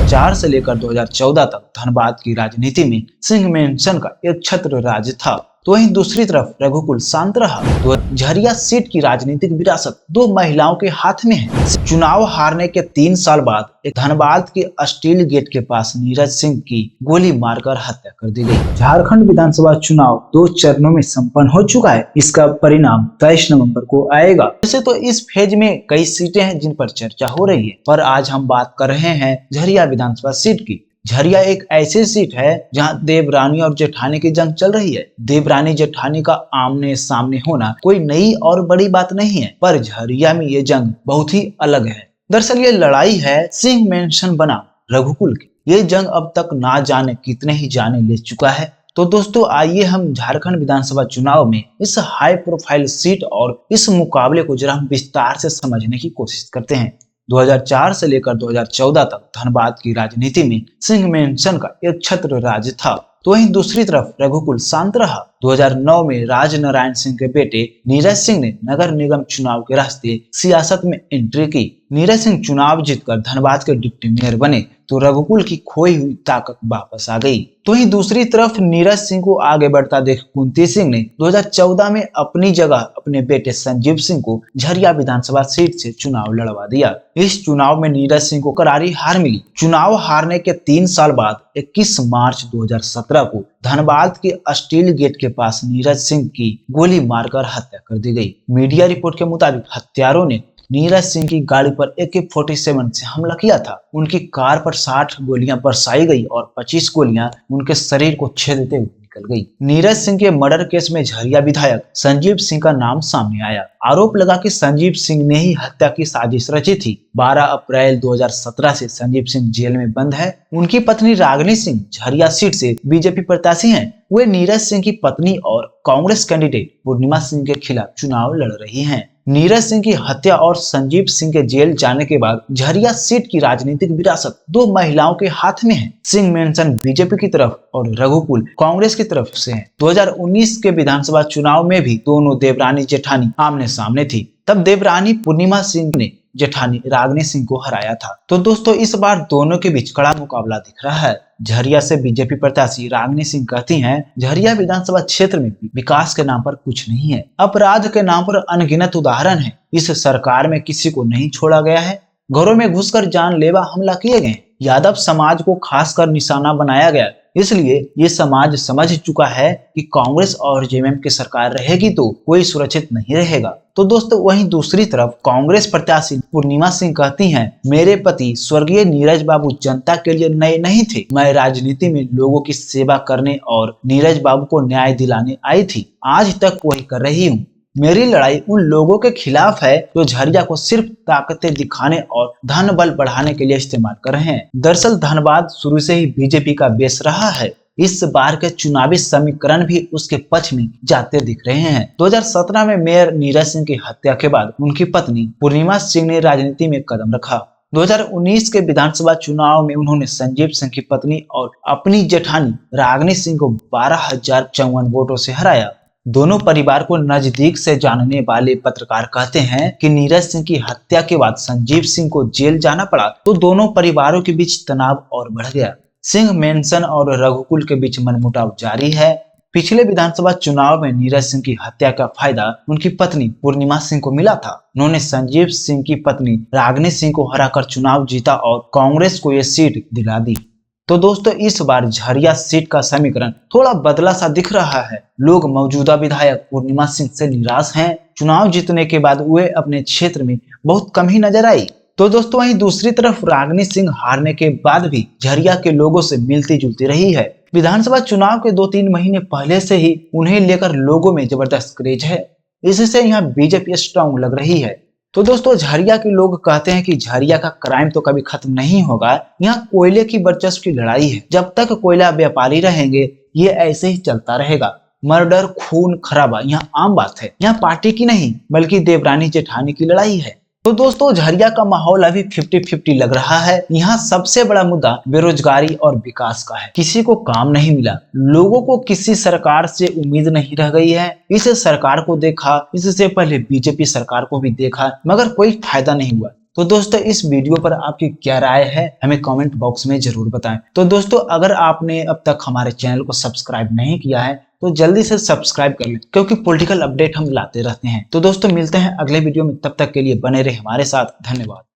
2004 से लेकर 2014 तक धनबाद की राजनीति में सिंह मेंशन का एक छत्र राज था, तो वहीं दूसरी तरफ रघुकुल शांत रहा। तो झरिया सीट की राजनीतिक विरासत दो महिलाओं के हाथ में है। चुनाव हारने के 3 साल बाद एक धनबाद के स्टील गेट के पास नीरज सिंह की गोली मारकर हत्या कर दी गई। झारखंड विधानसभा चुनाव 2 चरणों में संपन्न हो चुका है। इसका परिणाम 23 नवंबर को आएगा। वैसे तो इस फेज में कई सीटें हैं जिन पर चर्चा हो रही है, पर आज हम बात कर रहे हैं झरिया विधानसभा सीट की। झरिया एक ऐसी सीट है जहां देवरानी और जेठानी की जंग चल रही है। देवरानी जेठानी का आमने सामने होना कोई नई और बड़ी बात नहीं है, पर झरिया में ये जंग बहुत ही अलग है। दरअसल ये लड़ाई है सिंह मेंशन बनाम रघुकुल की। ये जंग अब तक ना जाने कितने ही जाने ले चुका है। तो दोस्तों आइए हम झारखंड विधानसभा चुनाव में इस हाई प्रोफाइल सीट और इस मुकाबले को जरा हम विस्तार से समझने की कोशिश करते हैं। 2004 से लेकर 2014 तक धनबाद की राजनीति में सिंह मेंशन का एक छत्र राज था, तो वहीं दूसरी तरफ रघुकुल शांत रहा। 2009 में राज नारायण सिंह के बेटे नीरज सिंह ने नगर निगम चुनाव के रास्ते सियासत में एंट्री की। नीरज सिंह चुनाव जीतकर धनबाद के डिप्टी मेयर बने, तो रघुकुल की खोई हुई ताकत वापस आ गई। तो वहीं दूसरी तरफ नीरज सिंह को आगे बढ़ता देख कुंती सिंह ने 2014 में अपनी जगह अपने बेटे संजीव सिंह को झरिया विधानसभा सीट से चुनाव लड़वा दिया। इस चुनाव में नीरज सिंह को करारी हार मिली। चुनाव हारने के 3 साल बाद 21 मार्च 2017 को धनबाद के स्टील गेट के पास नीरज सिंह की गोली मारकर हत्या कर दी गई। मीडिया रिपोर्ट के मुताबिक हत्यारों ने नीरज सिंह की गाड़ी पर AK-47 से हमला किया था। उनकी कार पर 60 गोलियां बरसाई गई और 25 गोलियां उनके शरीर को छेदते हुए निकल गई। नीरज सिंह के मर्डर केस में झरिया विधायक संजीव सिंह का नाम सामने आया। आरोप लगा कि संजीव सिंह ने ही हत्या की साजिश रची थी। 12 अप्रैल 2017 से संजीव सिंह जेल में बंद है। उनकी पत्नी रागिनी सिंह झरिया सीट से बीजेपी प्रत्याशी हैं। वे नीरज सिंह की पत्नी और कांग्रेस कैंडिडेट पूर्णिमा सिंह के खिलाफ चुनाव लड़ रही हैं। नीरज सिंह की हत्या और संजीव सिंह के जेल जाने के बाद झरिया सीट की राजनीतिक विरासत दो महिलाओं के हाथ में है। सिंह मेंशन बीजेपी की तरफ और रघुकुल कांग्रेस की तरफ से है। 2019 के विधानसभा चुनाव में भी दोनों देवरानी जेठानी आमने सामने थी। तब देवरानी पूर्णिमा सिंह ने जेठानी रागिनी सिंह को हराया था। तो दोस्तों इस बार दोनों के बीच कड़ा मुकाबला दिख रहा है। झरिया से बीजेपी प्रत्याशी रागिनी सिंह कहती हैं, झरिया विधानसभा क्षेत्र में विकास के नाम पर कुछ नहीं है, अपराध के नाम पर अनगिनत उदाहरण है। इस सरकार में किसी को नहीं छोड़ा गया है। घरों में घुसकर जानलेवा हमला किए गए। यादव समाज को खासकर निशाना बनाया गया। इसलिए ये समाज समझ चुका है कि कांग्रेस और जेएमएम की सरकार रहेगी तो कोई सुरक्षित नहीं रहेगा। तो दोस्तों वहीं दूसरी तरफ कांग्रेस प्रत्याशी पूर्णिमा सिंह कहती हैं, मेरे पति स्वर्गीय नीरज बाबू जनता के लिए नए नहीं थे। मैं राजनीति में लोगों की सेवा करने और नीरज बाबू को न्याय दिलाने आई थी। आज तक वही कर रही हूँ। मेरी लड़ाई उन लोगों के खिलाफ है जो झरिया को सिर्फ ताकतें दिखाने और धन बल बढ़ाने के लिए इस्तेमाल कर रहे हैं। दरअसल धनबाद शुरू से ही बीजेपी का बेस रहा है। इस बार के चुनावी समीकरण भी उसके पक्ष में जाते दिख रहे हैं। 2017 में मेयर नीरज सिंह की हत्या के बाद उनकी पत्नी पूर्णिमा सिंह ने राजनीति में कदम रखा। 2019 के विधानसभा चुनाव में उन्होंने संजीव सिंह की पत्नी और अपनी जेठानी रागिनी सिंह को 12,054 वोटों से हराया। दोनों परिवार को नजदीक से जानने वाले पत्रकार कहते हैं कि नीरज सिंह की हत्या के बाद संजीव सिंह को जेल जाना पड़ा तो दोनों परिवारों के बीच तनाव और बढ़ गया। सिंह मेंशन और रघुकुल के बीच मनमुटाव जारी है। पिछले विधानसभा चुनाव में नीरज सिंह की हत्या का फायदा उनकी पत्नी पूर्णिमा सिंह को मिला था। उन्होंने संजीव सिंह की पत्नी रागिनी सिंह को हराकर चुनाव जीता और कांग्रेस को यह सीट दिला दी। तो दोस्तों इस बार झरिया सीट का समीकरण थोड़ा बदला सा दिख रहा है। लोग मौजूदा विधायक पूर्णिमा सिंह से निराश हैं। चुनाव जीतने के बाद वे अपने क्षेत्र में बहुत कम ही नजर आई। तो दोस्तों वहीं दूसरी तरफ रागिनी सिंह हारने के बाद भी झरिया के लोगों से मिलती जुलती रही है। विधानसभा चुनाव के 2-3 महीने पहले से ही उन्हें लेकर लोगों में जबरदस्त क्रेज है। इससे यहाँ बीजेपी स्ट्रांग लग रही है। तो दोस्तों झरिया के लोग कहते हैं कि झरिया का क्राइम तो कभी खत्म नहीं होगा। यहाँ कोयले की वर्चस्व की लड़ाई है। जब तक कोयला व्यापारी रहेंगे ये ऐसे ही चलता रहेगा। मर्डर, खून खराबा यहाँ आम बात है। यहाँ पार्टी की नहीं बल्कि देवरानी जेठानी की लड़ाई है। तो दोस्तों झरिया का माहौल अभी 50-50 लग रहा है। यहाँ सबसे बड़ा मुद्दा बेरोजगारी और विकास का है। किसी को काम नहीं मिला। लोगों को किसी सरकार से उम्मीद नहीं रह गई है। इस सरकार को देखा, इससे पहले बीजेपी सरकार को भी देखा, मगर कोई फायदा नहीं हुआ। तो दोस्तों इस वीडियो पर आपकी क्या राय है हमें कमेंट बॉक्स में जरूर बताएं। तो दोस्तों अगर आपने अब तक हमारे चैनल को सब्सक्राइब नहीं किया है तो जल्दी से सब्सक्राइब कर लें, क्योंकि पॉलिटिकल अपडेट हम लाते रहते हैं। तो दोस्तों मिलते हैं अगले वीडियो में, तब तक के लिए बने रहे हमारे साथ। धन्यवाद।